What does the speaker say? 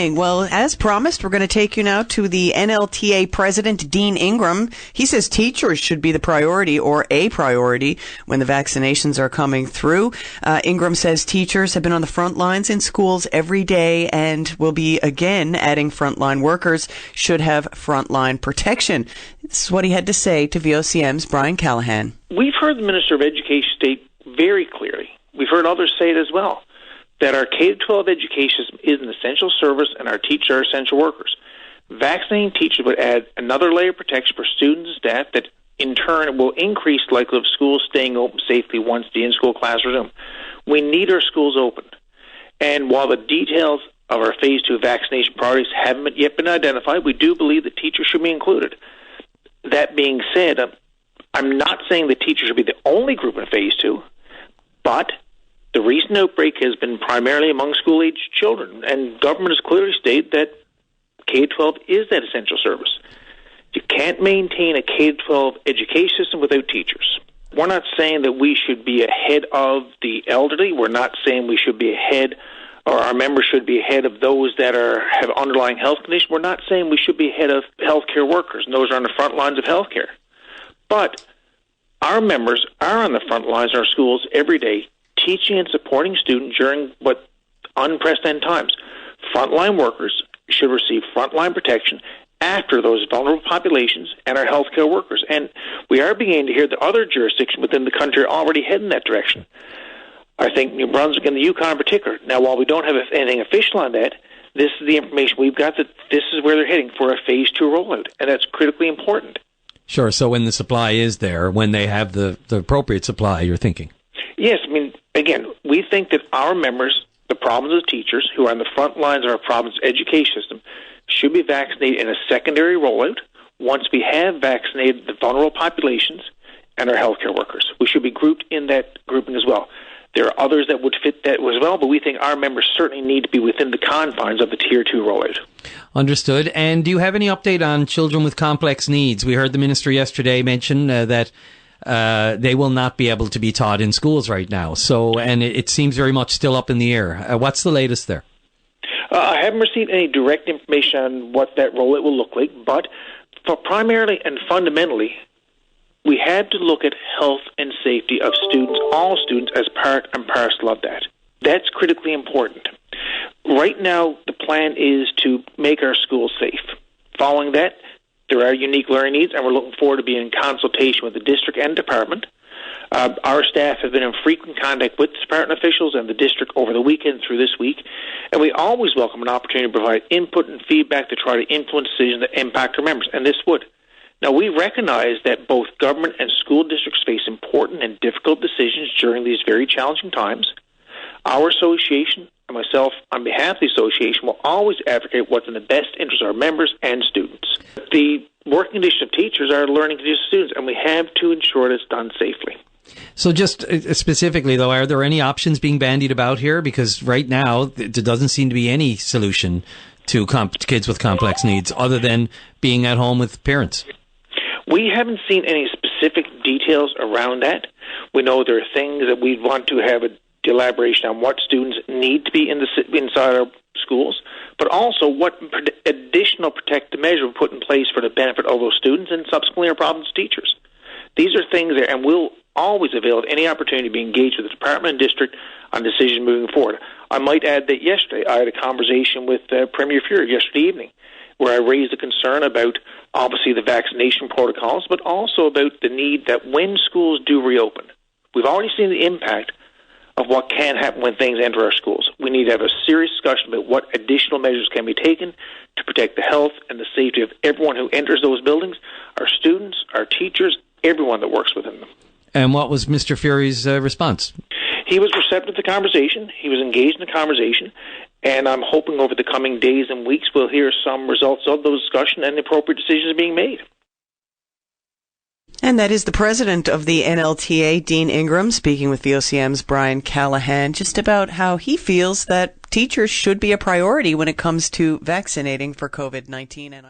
Well, as promised, we're going to take you now to the NLTA president, Dean Ingram. He says teachers should be the priority or a priority when the vaccinations are coming through. Ingram says teachers have been on the front lines in schools every day and will be again adding frontline workers should have frontline protection. This is what he had to say to VOCM's Brian Callahan. We've heard the Minister of Education state very clearly, we've heard others say it as well, that our K-12 education system is an essential service and our teachers are essential workers. Vaccinating teachers would add another layer of protection for students and staff that, in turn, will increase the likelihood of schools staying open safely once the in-school class resume. We need our schools open. And while the details of our Phase 2 vaccination priorities haven't yet been identified, we do believe that teachers should be included. That being said, I'm not saying that teachers should be the only group in Phase 2, but the recent outbreak has been primarily among school-aged children, and government has clearly stated that K-12 is that essential service. You can't maintain a K-12 education system without teachers. We're not saying that we should be ahead of the elderly. We're not saying we should be ahead, or our members should be ahead of those that have underlying health conditions. We're not saying we should be ahead of healthcare workers, and those are on the front lines of healthcare. But our members are on the front lines in our schools every day, teaching and supporting students during what unprecedented times. Frontline workers should receive frontline protection after those vulnerable populations and our healthcare workers. And we are beginning to hear that other jurisdictions within the country are already heading that direction. I think New Brunswick and the Yukon in particular. Now, while we don't have anything official on that, this is the information we've got that this is where they're heading for a Phase 2 rollout, and that's critically important. Sure, so when the supply is there, when they have the appropriate supply, you're thinking? Yes, I mean, again, we think that our members, the problems of teachers who are on the front lines of our province education system, should be vaccinated in a secondary rollout once we have vaccinated the vulnerable populations and our healthcare workers. We should be grouped in that grouping as well. There are others that would fit that as well, but we think our members certainly need to be within the confines of the Tier 2 rollout. Understood. And do you have any update on children with complex needs? We heard the minister yesterday mention that they will not be able to be taught in schools right now. So, and it seems very much still up in the air. What's the latest there? I haven't received any direct information on what that rollout will look like, but for primarily and fundamentally, we have to look at health and safety of students, all students, as part and parcel of that. That's critically important. Right now, the plan is to make our schools safe. Following that, there are unique learning needs, and we're looking forward to being in consultation with the district and department. Our staff have been in frequent contact with department officials and the district over the weekend through this week, and we always welcome an opportunity to provide input and feedback to try to influence decisions that impact our members, and this would. Now, we recognize that both government and school districts face important and difficult decisions during these very challenging times. Our association, and myself on behalf of the association, will always advocate what's in the best interest of our members and students. The working conditions of teachers are learning conditions of students, and we have to ensure that it's done safely. So just specifically, though, are there any options being bandied about here? Because right now, there doesn't seem to be any solution to kids with complex needs other than being at home with parents. We haven't seen any specific details around that. We know there are things that we want to have a elaboration on what students need to be inside our schools, but also what additional protective measures we put in place for the benefit of those students and subsequently our province teachers. These are things there, and we'll always avail of any opportunity to be engaged with the department and district on decisions moving forward. I might add that yesterday I had a conversation with Premier Fury yesterday evening, where I raised a concern about, obviously, the vaccination protocols, but also about the need that when schools do reopen, we've already seen the impact of what can happen when things enter our schools. We need to have a serious discussion about what additional measures can be taken to protect the health and the safety of everyone who enters those buildings, our students, our teachers, everyone that works within them. And what was Mr. Fury's response? He was receptive to the conversation. He was engaged in the conversation. And I'm hoping over the coming days and weeks we'll hear some results of those discussions and the appropriate decisions being made. And that is the president of the NLTA, Dean Ingram, speaking with VOCM's Brian Callahan, just about how he feels that teachers should be a priority when it comes to vaccinating for COVID-19.